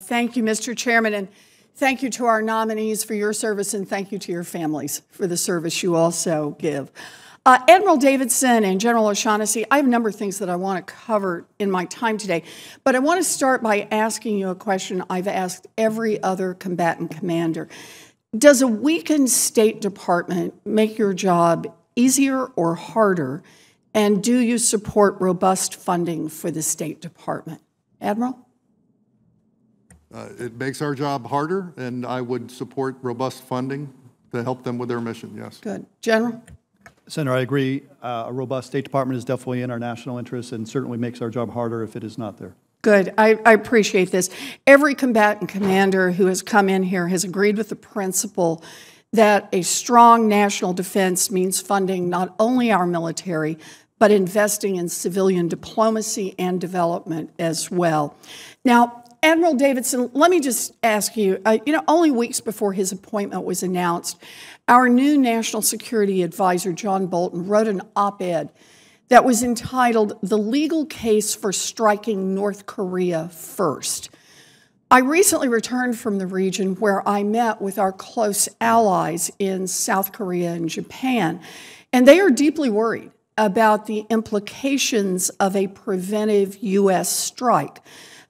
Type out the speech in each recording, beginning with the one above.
Thank you, Mr. Chairman, and thank you to our nominees for your service, and thank you to your families for the service you also give. Admiral Davidson and General O'Shaughnessy, I have a number of things that I want to cover in my time today, but I want to start by asking you a question I've asked every other combatant commander. Does a weakened State Department make your job easier or harder, and do you support robust funding for the State Department? Admiral? It makes our job harder, and I would support robust funding to help them with their mission, yes. Good. General? Senator, I agree. A robust State Department is definitely in our national interest and certainly makes our job harder if it is not there. Good. I appreciate this. Every combatant commander who has come in here has agreed with the principle that a strong national defense means funding not only our military, but investing in civilian diplomacy and development as well. Now, Admiral Davidson, let me just ask you, only weeks before his appointment was announced, our new National Security Advisor, John Bolton, wrote an op-ed that was entitled, "The Legal Case for Striking North Korea First." I recently returned from the region where I met with our close allies in South Korea and Japan, and they are deeply worried about the implications of a preventive U.S. strike.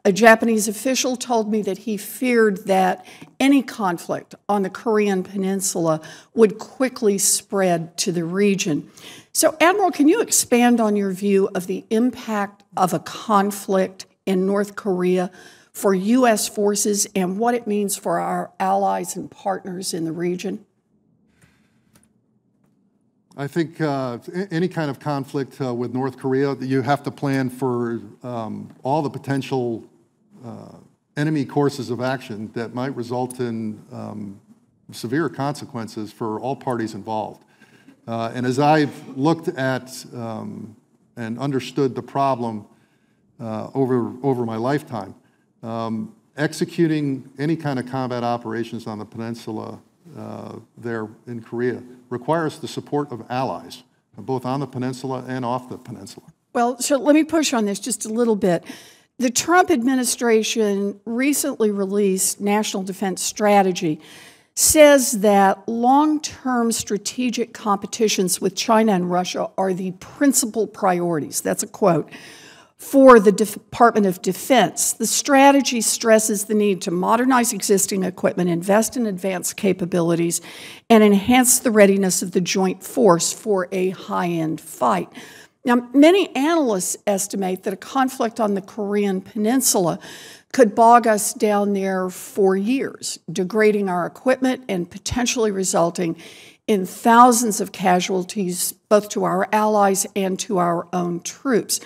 A Japanese official told me that he feared that any conflict on the Korean Peninsula would quickly spread to the region. So, Admiral, can you expand on your view of the impact of a conflict in North Korea for U.S. forces and what it means for our allies and partners in the region? I think any kind of conflict with North Korea, you have to plan for all the potential enemy courses of action that might result in severe consequences for all parties involved. And as I've looked at and understood the problem over my lifetime, executing any kind of combat operations on the peninsula there in Korea requires the support of allies, both on the peninsula and off the peninsula. Well, so let me push on this just a little bit. The Trump administration recently released National Defense Strategy says that long-term strategic competitions with China and Russia are the principal priorities. That's a quote. For the Department of Defense, the strategy stresses the need to modernize existing equipment, invest in advanced capabilities, and enhance the readiness of the joint force for a high-end fight. Now, many analysts estimate that a conflict on the Korean Peninsula could bog us down there for years, degrading our equipment and potentially resulting in thousands of casualties, both to our allies and to our own troops.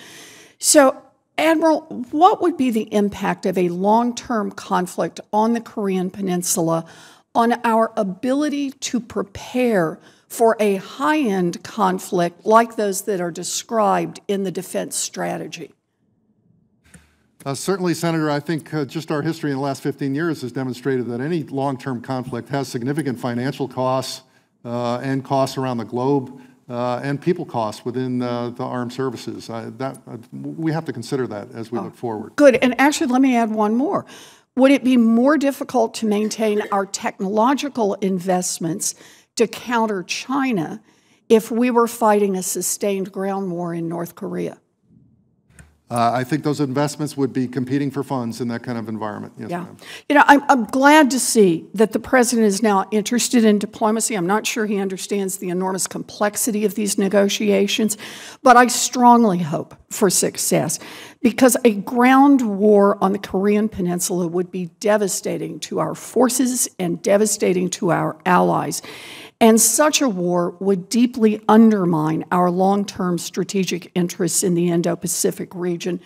So, Admiral, what would be the impact of a long-term conflict on the Korean Peninsula on our ability to prepare for a high-end conflict like those that are described in the defense strategy? Certainly, Senator, I think just our history in the last 15 years has demonstrated that any long-term conflict has significant financial costs and costs around the globe. And people costs within the armed services. We have to consider that as we look forward. Good. And actually, let me add one more. Would it be more difficult to maintain our technological investments to counter China if we were fighting a sustained ground war in North Korea? I think those investments would be competing for funds in that kind of environment. Yes, yeah. ma'am. I'm glad to see that the president is now interested in diplomacy. I'm not sure he understands the enormous complexity of these negotiations, but I strongly hope for success because a ground war on the Korean Peninsula would be devastating to our forces and devastating to our allies. And such a war would deeply undermine our long-term strategic interests in the Indo-Pacific region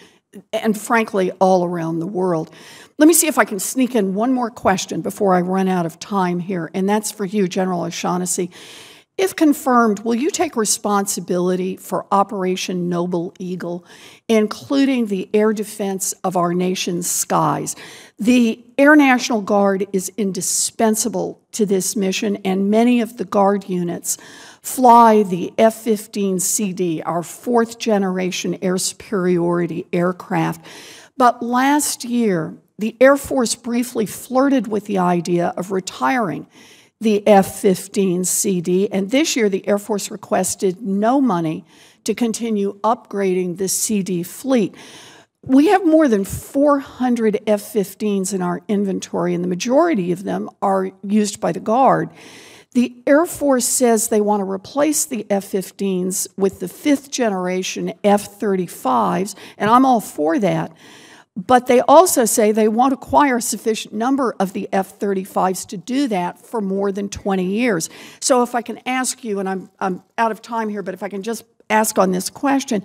and, frankly, all around the world. Let me see if I can sneak in one more question before I run out of time here, and that's for you, General O'Shaughnessy. If confirmed, will you take responsibility for Operation Noble Eagle, including the air defense of our nation's skies? The Air National Guard is indispensable to this mission, and many of the Guard units fly the F-15CD, our fourth-generation air superiority aircraft. But last year, the Air Force briefly flirted with the idea of retiring the F-15 CD, and this year the Air Force requested no money to continue upgrading the CD fleet. We have more than 400 F-15s in our inventory, and the majority of them are used by the Guard. The Air Force says they want to replace the F-15s with the 5th generation F-35s, and I'm all for that. But they also say they won't acquire a sufficient number of the F-35s to do that for more than 20 years. So if I can ask you, and I'm out of time here, but if I can just ask on this question,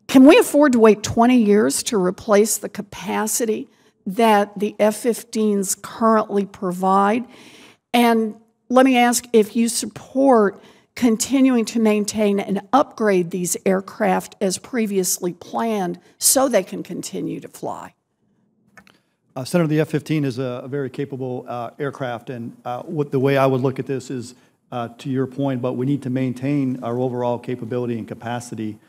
can we afford to wait 20 years to replace the capacity that the F-15s currently provide? And let me ask if you support continuing to maintain and upgrade these aircraft as previously planned so they can continue to fly. Senator, the F-15 is a very capable aircraft, and the way I would look at this is, to your point, but we need to maintain our overall capability and capacity.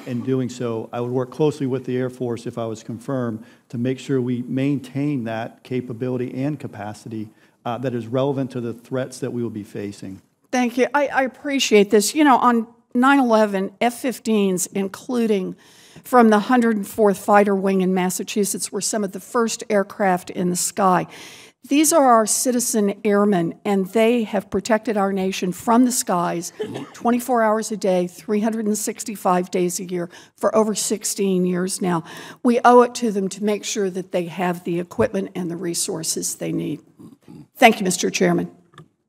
In doing so, I would work closely with the Air Force, if I was confirmed, to make sure we maintain that capability and capacity that is relevant to the threats that we will be facing. Thank you. I appreciate this. You know, on 9/11, F-15s, including from the 104th Fighter Wing in Massachusetts, were some of the first aircraft in the sky. These are our citizen airmen, and they have protected our nation from the skies 24 hours a day, 365 days a year for over 16 years now. We owe it to them to make sure that they have the equipment and the resources they need. Thank you, Mr. Chairman.